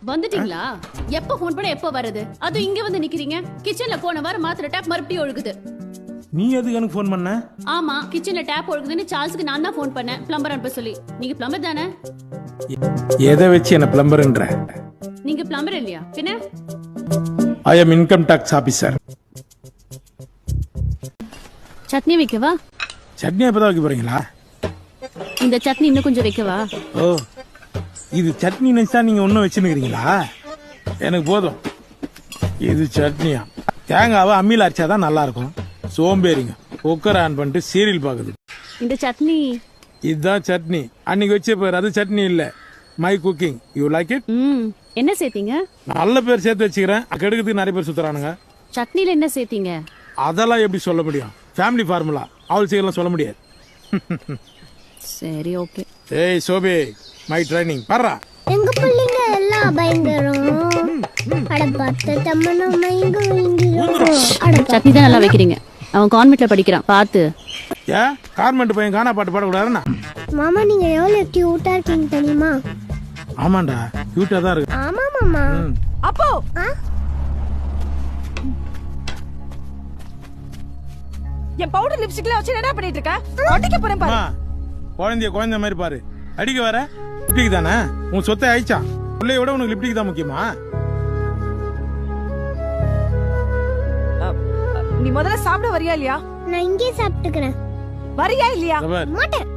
வந்துட்டீங்களா? எப்ப போன் பண்ண எப்ப வருது? அது இங்க வந்து நிக்கிறீங்க. கிச்சன்ல போன வாரம் மாத்திர டேப் மறுபடியும் ஒழுகுது. நீ எதுக்கு எனக்கு ஃபோன் பண்ண? ஆமா, கிச்சன்ல டேப் ஒழுகுதுன்னு சார்ல்ஸ்க்கு நான் தான் ஃபோன் பண்ணேன், பிளம்பர் அனுப்ப சொல்லி. நீங்க பிளம்பர் தானே? எதை வச்சு என்ன பிளம்பர்ன்ற? நீங்க பிளம்பர் இல்லையா? பின்ன I am income tax officer. Chutney வைக்கவா? சட்னி எப்பதான் வைக்க போறீங்களா? இந்த சட்னி இன்னும் கொஞ்சம் வைக்கவா? ஓ, இது சட்னி நினைச்சா நீங்க ஒன்னும் வச்சுருக்கீங்களா? எனக்கு போதும். இது சட்னியா? தேங்காவை அம்மியில் அரைச்சாதான் நல்லா இருக்கும். சோம்பேறிங்க குக்கர் ஆன் பண்ணிட்டு சீரியல் பாக்குது. இந்த சட்னி இதுதான் சட்னி. அன்னைக்கு வச்ச பேர் அது சட்னி இல்ல, my cooking. You like it? என்ன சேர்த்தீங்க? நல்ல பேர் சேர்த்து வச்சுக்கிறேன். கெடுக்கிறதுக்கு நிறைய பேர் சுத்துறானுங்க. சட்னில என்ன சேர்த்தீங்க? அதெல்லாம் எப்படி சொல்ல முடியும்? Family formula. அவள் சீக்கிரம் சொல்ல முடியாது. சரி, ஓகே. ஏய் சோபி, மை ட்ரைனிங் பாரா. எங்க பிள்ளைங்க எல்லாம் பயங்கரம். அட பத்த தம்மன மயங்க வைங்க. சட்னி தான் நல்லா வைக்கிறீங்க. அவன் கான்வென்ட்ல படிக்கிறான், பாத்து. ஏ கார்மெண்ட் பையன் கானா பாட்டு பாடக்கூடாதுன்னா? மாமா நீங்க எவ்வளவு கியூட்டா இருக்கீங்க தெரியுமா? ஆமாண்டா, கியூட்டா தான் இருக்கு. ஆமா மாமா. அப்போ என் பவுடர் லிப்ஸ்டிக்ல வச்சு என்ன பண்ணிட்டு இருக்க? அடிக்க போறேன் பாரு. குழந்தை மாதிரி பாரு. அடிக்க வர லிப்டிக் தானே உன் சொத்தை ஆயிடுச்சா? பிள்ளைய விட உனக்கு லிப்டிக் தான் முக்கியமா? நீ முதல்ல சாப்பிட வரியா இல்லையா? நான் இங்கே சாப்பிட்டுக்கிறேன். வரியா இல்லையா? மாட்டேன்.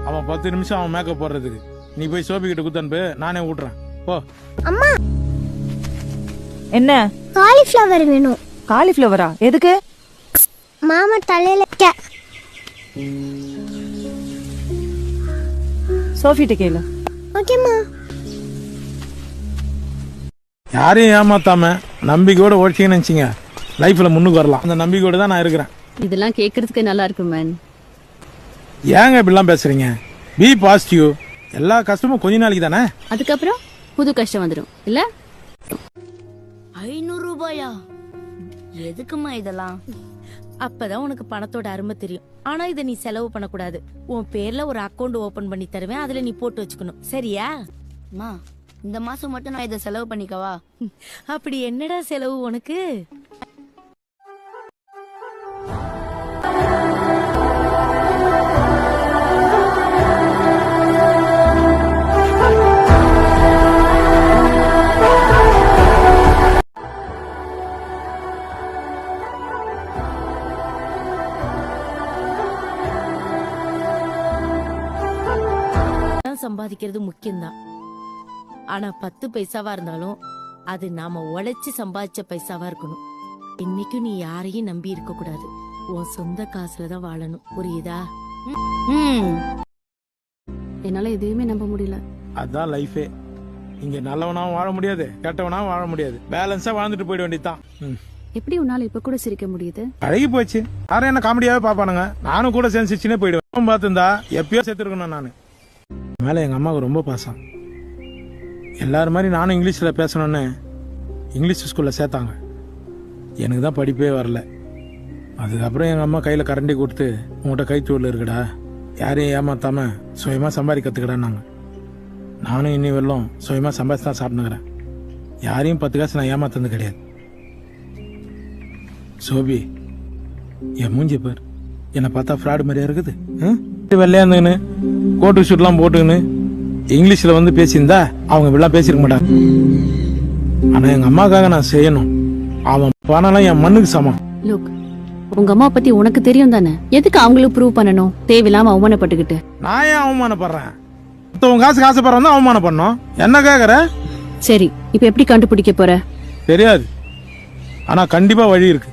அவன் 10 நிமிஷம் அவன் மேக்கப் போடுறதுக்கு. நீ போய் சோபி கிட்ட குத்தனுப்பு, நானே ஊட்டுறேன். போ. அம்மா என்ன? காலிஃப்ளவர் வேணும். காலிஃப்ளவரா? எதுக்கு? மாமா தலையில சோஃபிட்ட கேளு. ஓகேம்மா. யாரையும் ஏமாத்தாம நம்பிக்கையோட ஓடிச்சிங்கன்னு நினைச்சீங்க, லைஃப்ல முன்னுக்கு வரலாம். அந்த நம்பிக்கையோட தான் நான் இருக்கிறேன். இதெல்லாம் கேக்குறதுக்கு நல்லா இருக்கு மேன். ஏங்க இப்படிலாம் பேசுறீங்க? Be positive. எல்லா கஷ்டமும் கொஞ்ச நாளைக்கு தானே. அதுக்கப்புறம் புது கஷ்டம் வந்துடும் இல்ல? 500 ரூபாயா? எதுக்குமா இதெல்லாம்? அப்பதான் உனக்கு பணத்தோட அருமை தெரியும். ஆனா இத நீ செலவு பண்ணக்கூடாது. உன் பேர்ல ஒரு அக்கவுண்ட் ஓபன் பண்ணி தருவேன், அதுல நீ போட்டு வச்சுக்கணும், சரியா? அம்மா, இந்த மாசம் மட்டும் நான் இதை செலவு பண்ணிக்கவா? அப்படி என்னடா செலவு உனக்கு? சம்பாதிக்கிறது முக்கியம்தான். ஆனா 10 பைசாவா இருந்தாலும் அது நாம உழைச்சு சம்பாதிச்ச பைசாவா இருக்கணும். இன்னைக்கும் நீ யாரையும் நம்பி இருக்க கூடாது. உன் சொந்த காசுலதான் வாழணும், புரியுதா? என்னால எதையுமே நம்ப முடியல. அதான் லைஃபே. இங்க நல்லவனாவும் வாழ முடியாது, கெட்டவனாவும் வாழ முடியாது. பேலன்ஸா வாழ்ந்துட்டு போயிட வேண்டியதான். எப்படி உன்னால இப்ப கூட சிரிக்க முடியுது? அழகி போச்சு. யாரும் என்ன காமெடியாவே பாப்பானுங்க. நானும் கூட சென்சிச்சுனே போயிடுவேன். பார்த்துருந்தா எப்பயோ சேர்த்துருக்கணும். நானு மேல எங்க அம்மாவுக்கு ரொம்ப பாசம். எல்லாரும் மாதிரி நானும் இங்கிலீஷ்ல பேசணும்னு இங்கிலீஷ் ஸ்கூல்ல சேர்த்தாங்க. எனக்கு தான் படிப்பே வரல. அதுக்கப்புறம் எங்க அம்மா கையில கரண்டி கொடுத்து, உங்கள்கிட்ட கைத்தூள் இருக்குடா, யாரையும் ஏமாத்தாம சுயமா சம்பாதி கத்துக்கடான்னாங்க. நானும் இன்னி வரலும் சுயமா சம்பாதிச்சு தான் சாப்பிட்டுக்கிறேன். யாரையும் 10 காசு நான் ஏமாத்தது கிடையாது. சோபி, என் மூஞ்சி பார், என்னை பார்த்தா ஃப்ராடு மாதிரியா இருக்குது. வெள்ளையா இருந்துங்கன்னு கோட்டு ஷூட்லாம் போட்டுக்கின்னு இங்கிலீஷ்ல வந்து பேசியிருந்தா அவங்க இப்படிலாம் பேசிருக்க மாட்டாங்க. ஆனா எங்க அம்மாக்காக நான் செய்யணும். அவன் பணம்லாம் என் மண்ணுக்கு சமம். லுக், உங்க அம்மா பத்தி உனக்கு தெரியும் தானே? எதுக்கு அவங்களுக்கு ப்ரூவ் பண்ணணும்? தேவையில்லாம அவமானப்பட்டுக்கிட்டு. நான் ஏன் அவமானப்படுறேன்? உன் காசுக்கு ஆசைப்படுறேன் தான் அவமானம் பண்ணோம். என்ன கேக்குற? சரி, இப்ப எப்படி கண்டுபிடிக்க போற? தெரியாது, ஆனா கண்டிப்பா வழி இருக்கு.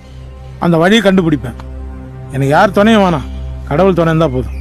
அந்த வழியை கண்டுபிடிப்பேன். எனக்கு யார் துணையும் வேணாம், கடவுள் துணை தான் போதும்.